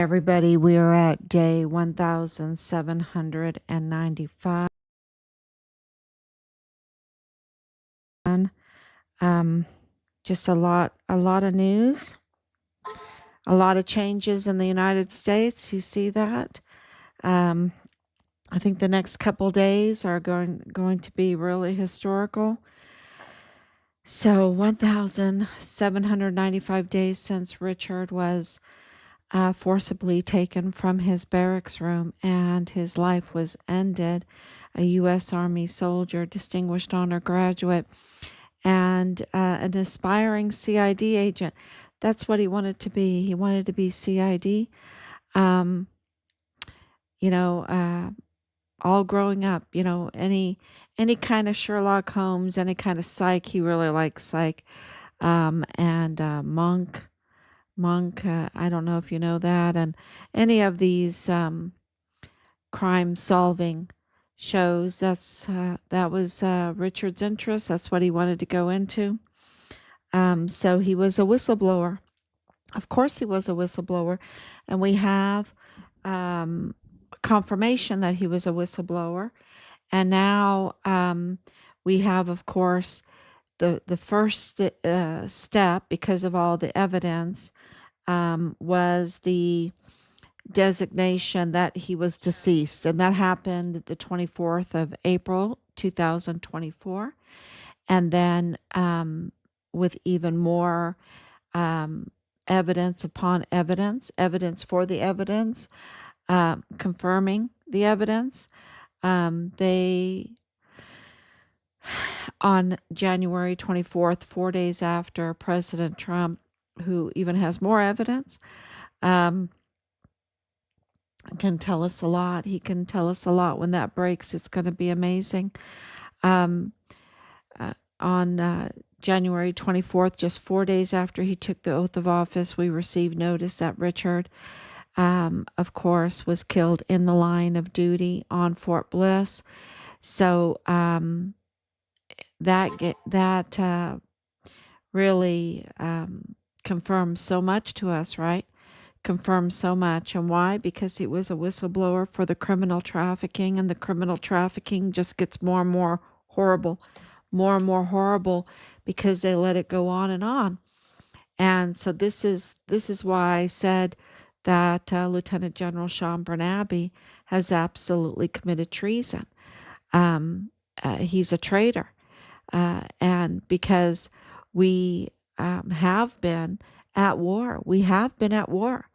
Everybody, we are at day 1795. Um, just a lot of news, a lot of changes in the United States. You see that? Um, I think the next couple days are going to be really historical. So 1795 days since Richard was forcibly taken from his barracks room and his life was ended. A U.S. Army soldier, distinguished honor graduate, and an aspiring CID agent. That's what he wanted to be. He wanted to be CID. Um, you know, all growing up, any kind of Sherlock Holmes, any kind of psych. He really liked psych. And Monk. I don't know if you know that, and any of these crime solving shows. That was Richard's interest. That's what he wanted to go into. So he was a whistleblower. Of course, he was a whistleblower, and we have confirmation that he was a whistleblower. And now we have, of course, the first step, because of all the evidence, was the designation that he was deceased. And that happened the 24th of April, 2024. And then with even more evidence upon evidence, evidence for the evidence, confirming the evidence, they, on January 24th, 4 days after President Trump, who even has more evidence, can tell us a lot. He can tell us a lot. When that breaks, it's going to be amazing. On January 24th, just 4 days after he took the oath of office, we received notice that Richard, of course, was killed in the line of duty on Fort Bliss. So that really confirms so much to us, right? Confirms so much. And why? Because he was a whistleblower for the criminal trafficking, and the criminal trafficking just gets more and more horrible, because they let it go on and on. And so this is why I said that Lieutenant General Sean Bernabe has absolutely committed treason. He's a traitor. And because we have been at war. We have been at war.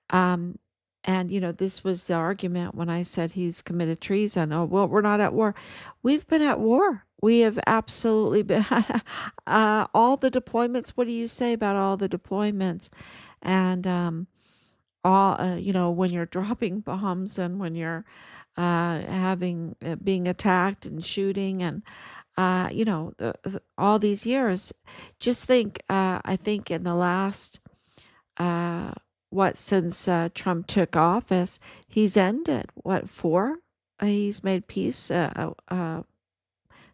Um, and, this was the argument when I said he's committed treason. Oh, well, we're not at war. We've been at war. We have absolutely been. All the deployments, what do you say about all the deployments? And when you're dropping bombs, and when you're being attacked and shooting, and all these years, just think, I think in the last, since Trump took office, he's ended, four? He's made peace,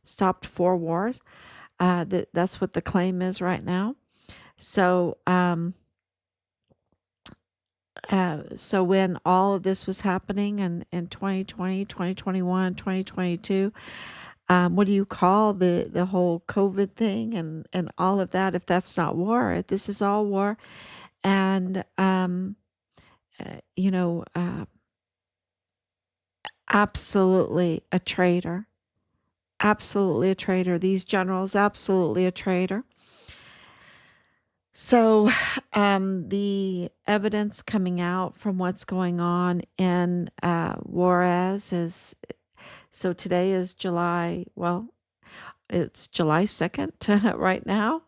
stopped 4 wars. That's what the claim is right now. So, so when all of this was happening in 2020, 2021, 2022, what do you call the whole COVID thing and all of that, if that's not war? This is all war. And, absolutely a traitor. Absolutely a traitor. These generals, absolutely a traitor. So, the evidence coming out from what's going on in Juarez is, so today is it's July 2nd right now,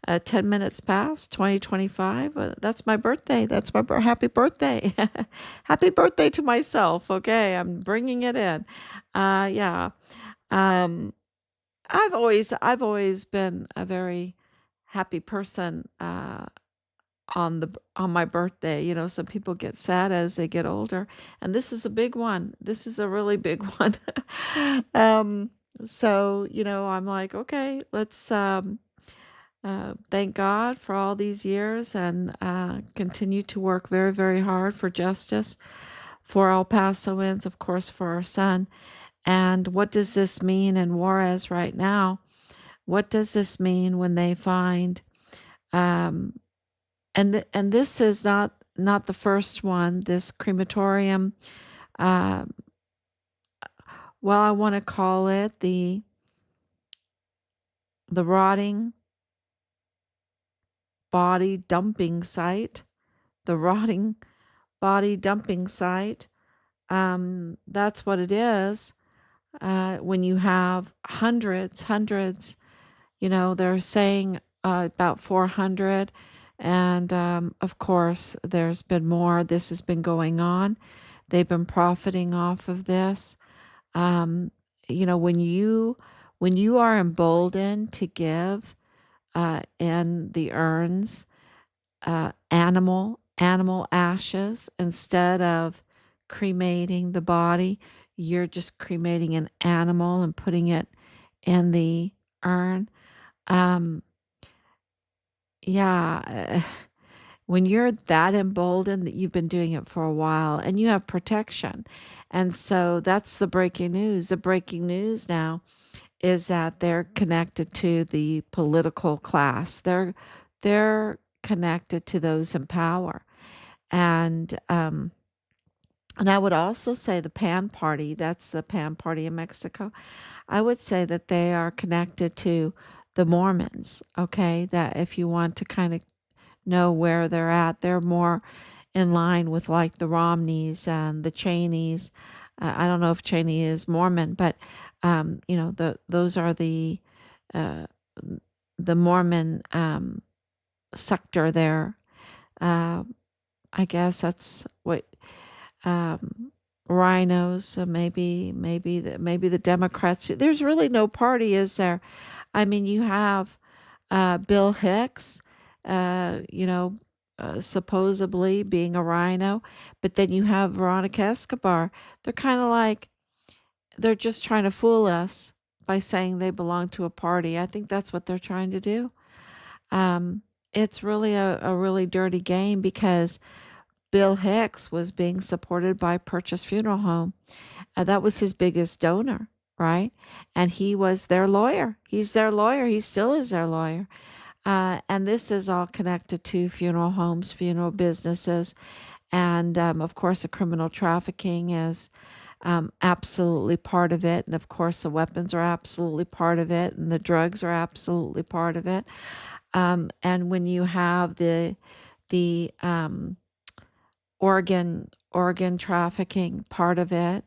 10 minutes past 2025. That's my birthday. That's my happy birthday. Happy birthday to myself. Okay, I'm bringing it in. Yeah. Um, I've always been a very happy person on my birthday. Some people get sad as they get older, and this is a big one. This is a really big one. um, so I'm like, okay, let's Thank God for all these years and continue to work very, very hard for justice for El Pasoans, of course, for our son. And what does this mean in Juarez right now? What does this mean when they find um, and this is not the first one. This crematorium, uh, well, I want to call it the rotting body dumping site. The rotting body dumping site. That's what it is. When you have hundreds, they're saying about 400. And of course, there's been more. This has been going on. They've been profiting off of this. Um, when you are emboldened to give in the urns animal ashes instead of cremating the body, you're just cremating an animal and putting it in the urn. Um, yeah, when you're that emboldened that you've been doing it for a while and you have protection. And so that's the breaking news. The breaking news now is that they're connected to the political class. They're connected to those in power. And I would also say the Pan Party, that's the Pan Party in Mexico. I would say that they are connected to the Mormons, okay? That if you want to kind of know where they're at, they're more in line with like the Romneys and the Cheneys. I don't know if Cheney is Mormon, but those are uh, the Mormon sector there. Uh, I guess that's what um, rhinos. Maybe the Democrats. There's really no party, is there? I mean, you have Bill Hicks, uh, you know, supposedly being a rhino, but then you have Veronica Escobar. They're kind of like they're just trying to fool us by saying they belong to a party. I think that's what they're trying to do. Um, it's really a really dirty game because Bill Hicks was being supported by Purchase Funeral Home. That was his biggest donor, right? And he was their lawyer. He's their lawyer. He still is their lawyer. And this is all connected to funeral homes, funeral businesses, and of course, the criminal trafficking is absolutely part of it. And of course, the weapons are absolutely part of it, and the drugs are absolutely part of it. And when you have the organ trafficking part of it,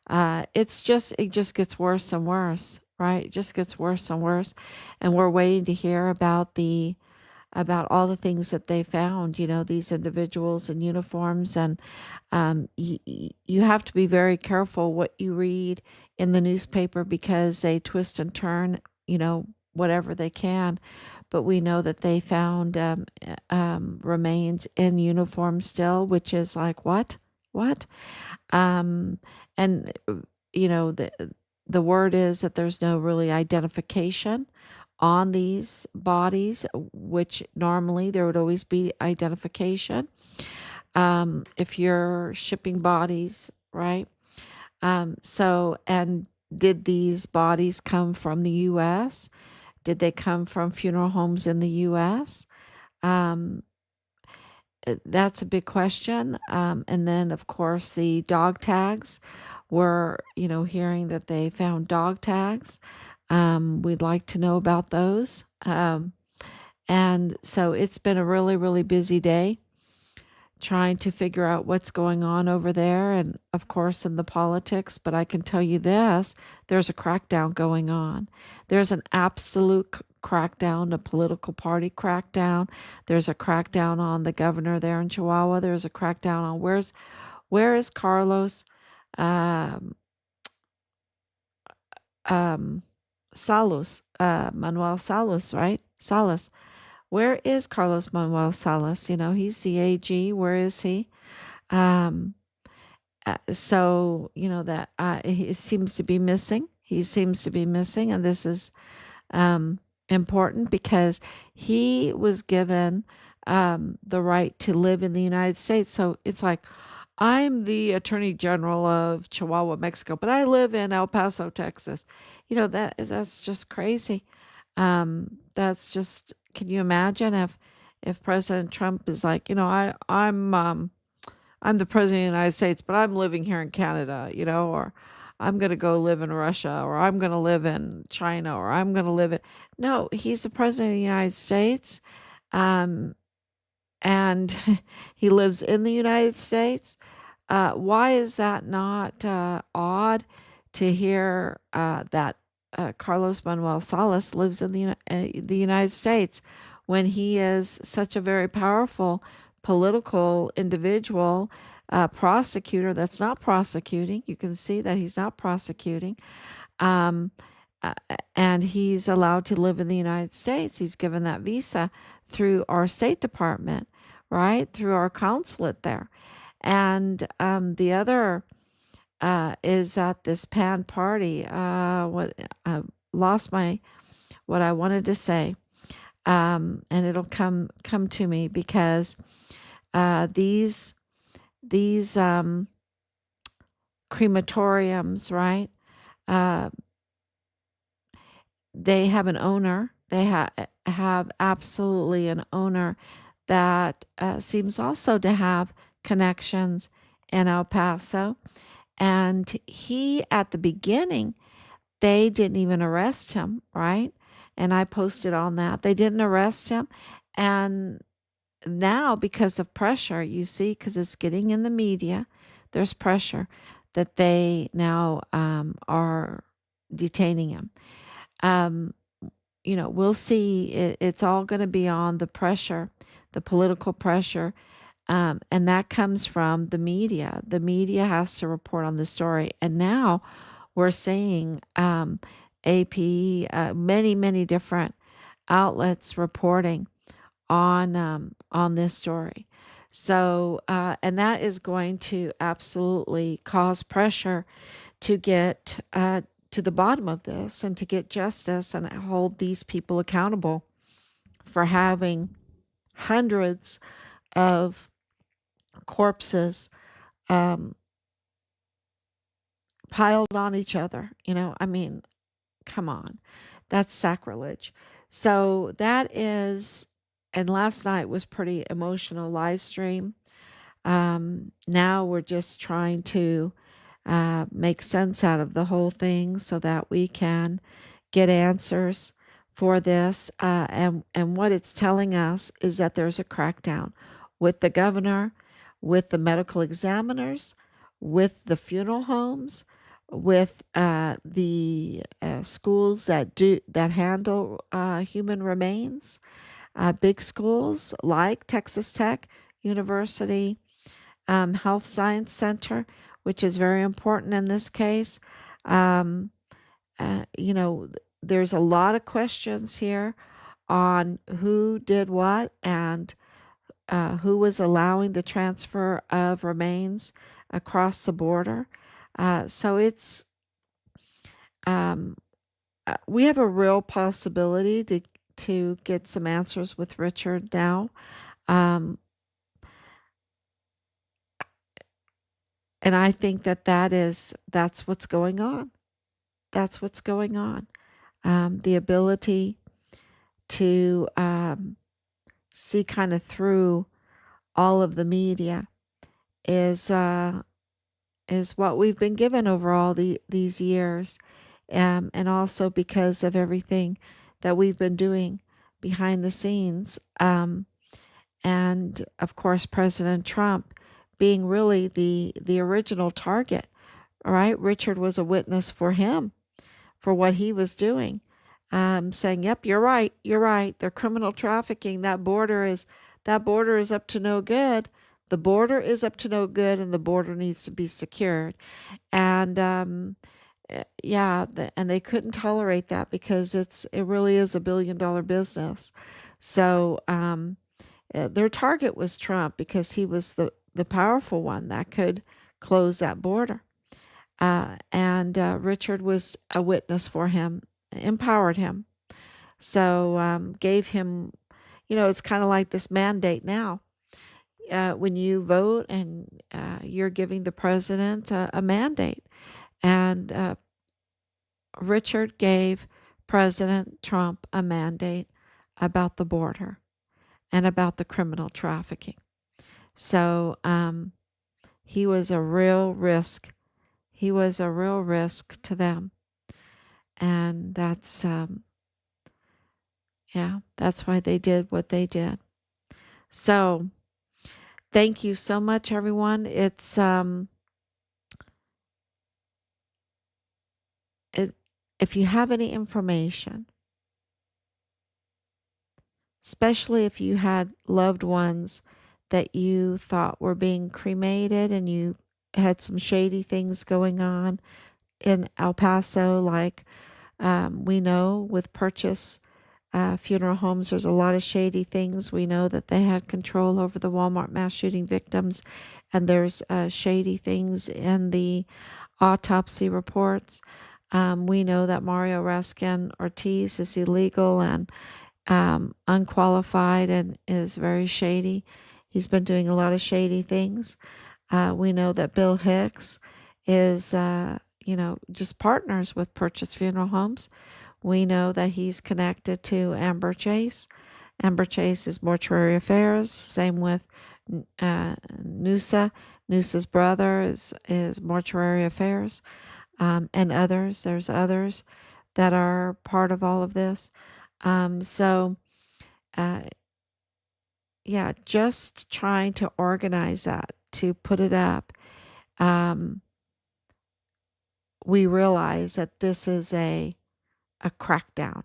it just gets worse and worse, right? It just gets worse and worse, and we're waiting to hear about all the things that they found. These individuals in uniforms, and you have to be very careful what you read in the newspaper because they twist and turn, whatever they can. But we know that they found remains in uniform still, which is like what? Um, and the word is that there's no really identification on these bodies, which normally there would always be identification if you're shipping bodies, right? And did these bodies come from the U.S.? Did they come from funeral homes in the U.S.? Um, that's a big question. And then, of course, the dog tags were, hearing that they found dog tags. We'd like to know about those. And so it's been a really, really busy day trying to figure out what's going on over there and, of course, in the politics. But I can tell you this, there's a crackdown going on. There's an absolute crackdown, a political party crackdown. There's a crackdown on the governor there in Chihuahua. There's a crackdown on where is Carlos um, um, Salos, Manuel Salos, right? Salas. Where is Carlos Manuel Salas? He's the AG. Where is he? Um, so that it seems to be missing. He seems to be missing, and this is important because he was given the right to live in the United States. So it's like, I'm the Attorney General of Chihuahua, Mexico, but I live in El Paso, Texas. That's just crazy. That's just, can you imagine if President Trump is like, I'm the president of the United States, but I'm living here in Canada, or I'm going to go live in Russia, or I'm going to live in China, or I'm going to live in. No, he's the president of the United States. Um, and he lives in the United States. Why is that not odd to hear that Carlos Manuel Salas lives in the United States when he is such a very powerful political individual, prosecutor that's not prosecuting? You can see that he's not prosecuting. Um, and he's allowed to live in the United States. He's given that visa through our State Department, right? Through our consulate there. And the other is that this pan party, what lost my what I wanted to say, and it'll come to me because these crematoriums, right? Uh, they have an owner. They have absolutely an owner that seems also to have connections in El Paso. And he, at the beginning, they didn't even arrest him, right? And I posted on that. They didn't arrest him. And now, because of pressure, you see, because it's getting in the media, there's pressure that they now are detaining him. Um, we'll see. It's all going to be on the pressure, the political pressure. And that comes from the media. The media has to report on the story. And now we're seeing AP, many, many different outlets reporting on this story. So, and that is going to absolutely cause pressure to get to the bottom of this and to get justice and hold these people accountable for having hundreds of corpses um, piled on each other. I mean, come on, that's sacrilege. So that is, and last night was pretty emotional live stream. Now we're just trying to make sense out of the whole thing so that we can get answers for this. And what it's telling us is that there's a crackdown with the governor, with the medical examiners, with the funeral homes, with the schools that handle human remains, big schools like Texas Tech University, Health Science Center, which is very important in this case. Um, you know, there's a lot of questions here on who did what and who was allowing the transfer of remains across the border. So um, we have a real possibility to get some answers with Richard now. Um, and I think that's what's going on. That's what's going on. The ability to see kind of through all of the media is what we've been given over all these years, and also because of everything that we've been doing behind the scenes, and of course President Trump being really the original target. All right, Richard was a witness for him for what he was doing, saying, "Yep, you're right. You're right. They're criminal trafficking. That border is up to no good. The border is up to no good, and the border needs to be secured." And yeah, and they couldn't tolerate that because it really is $1 billion business. So their target was Trump because he was the powerful one that could close that border. And Richard was a witness for him, empowered him. So gave him, it's kind of like this mandate now. When you vote and you're giving the president a mandate. And Richard gave President Trump a mandate about the border and about the criminal trafficking. So he was a real risk. He was a real risk to them. And that's why they did what they did. So thank you so much, everyone. If you have any information, especially if you had loved ones that you thought were being cremated and you had some shady things going on in El Paso, like we know with Purchase Funeral Homes, there's a lot of shady things. We know that they had control over the Walmart mass shooting victims, and there's shady things in the autopsy reports. We know that Mario Raskin Ortiz is illegal and unqualified and is very shady. He's been doing a lot of shady things. We know that Bill Hicks is, just partners with Purchase Funeral Homes. We know that he's connected to Amber Chase. Amber Chase is Mortuary Affairs. Same with Noosa. Noosa's brother is Mortuary Affairs, and others. There's others that are part of all of this. So, uh, yeah, just trying to organize that to put it up. Um, we realize that this is a crackdown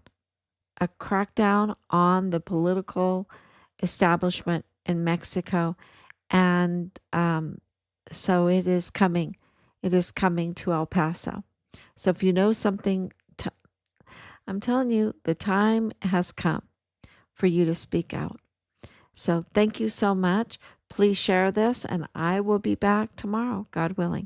on the political establishment in Mexico, and so it is coming. It is coming to El Paso. So if you know something, I'm telling you, the time has come for you to speak out. So thank you so much. Please share this, and I will be back tomorrow, God willing.